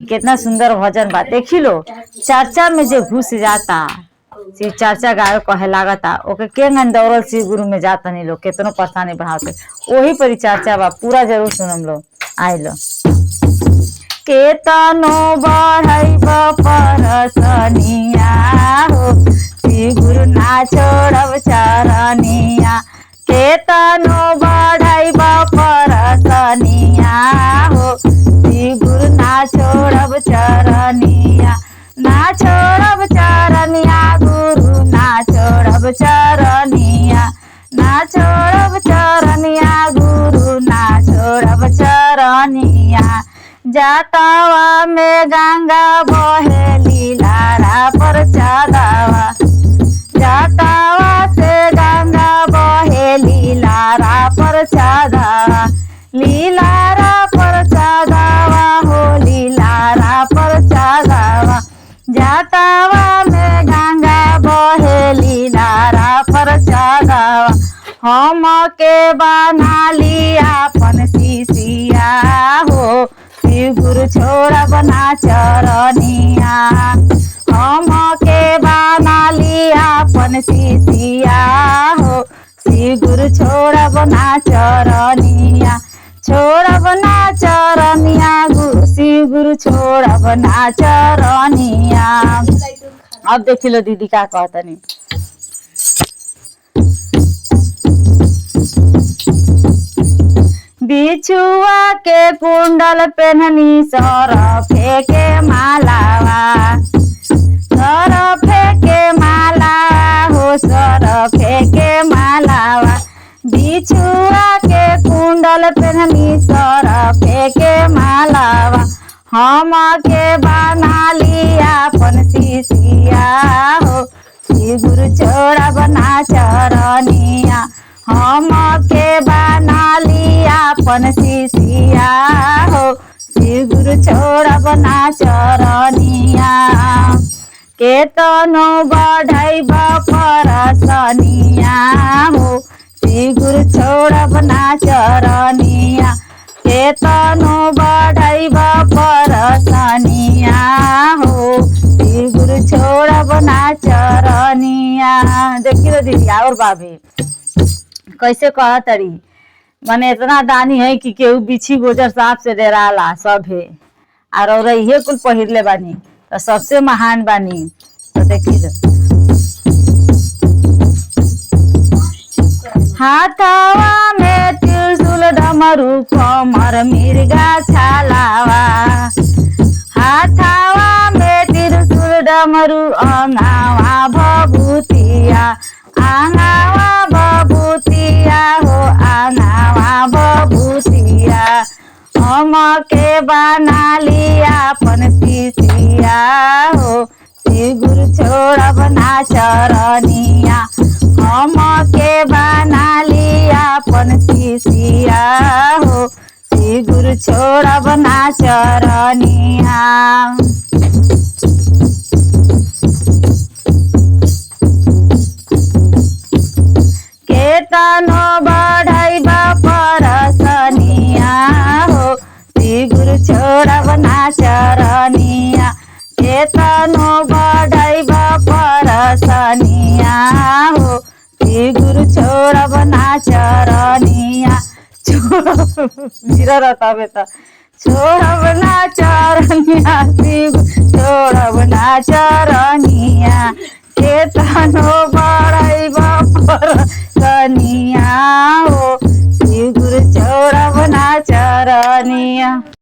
कितना सुंदर भजन बा। देखी लो चर्चा में जो घुस जाता शिव चर्चा गावे कहे लागता ओके के दौड़ल शिव गुरु में जाता नहीं लोग कितनो परेशानी बढ़ाते वही परिचर्चा बा पूरा जरूर सुनम लो आए लो। केतनो बढ़ब परसनिया हो शिव गुरु ना छोड़ब चरनिया। केतनो बढ़ब परसनिया हो शिव गुरु ना छोड़ब चरनिया। ना छोड़ब चरनिया गुरु ना छोड़ब चरनिया। ना छोड़ब चरनिया गुरु ना छोड़ब चरनिया। जातावा में गंगा बहे लीलारा पर चादावा। जातावा से गंगा बहे लीलारा पर चादावा। लीलारा पर चादावा हो लीलारा पर चादावा। जातावा में गंगा बहे लीलारा पर चादावा। हम के बना लिया अपन शिशिया हो शिव गुरु छोड़ब ना चरनिया। हम के बना लिया अपन शिशिया हो शिव गुरु छोड़ब ना चरनिया। छोड़ब ना चरनिया गुरु शिव गुरु छोड़ब ना चरनिया। अब देख लो दीदी का कहतनी। बिछुआ के कुंडल पहननी सरफे के मालावा। सरफे के माला हो सरफे के मालावा। बिछुआ के कुंडल पहननी सरफे के मालावा। हम के बना लिया अपन शिशिया हो शिव गुरु छोड़ब ना चरनिया। हम के बना लिया अपन शिशिया हो शिव गुरु छोड़ब ना चरनिया। केतनो बढ़ब परसनिया हो शिव गुरु छोड़ब ना चरनिया। केतनो बढ़ब परसनिया हो शिव गुरु छोड़ब ना चरनिया। देखिए दीदी और बाबी कैसे कह तरी माने इतना दानी है कि केहू बिछी गोजर सांप से डराला सब है और ये कुल पहिरले बानी तो सबसे महान बानी। तो देखी हाथवा में त्रिशूल डमरू कमर मिर्गा छालावा। हाथवा में त्रिशूल डमरू अंगावा भभूतिया। आंगावा भभूतिया हो आंगावा भभूतिया। हम के बना लिया अपन शिशिया हो शिव गुरु छोड़ब ना चरनिया। हम के बना लिया अपन शिशिया हो शिव गुरु छोड़ब ना चरनिया। केतनो बढ़ब परसनिया हो शिव गुरु छोड़ब ना चरनिया। केतनो बढ़ब परसनिया हो शिव गुरु छोड़ब ना चरनिया। छोड़ब ना चरनिया शिव छोड़ब ना चरनिया। केतनो बढ़ब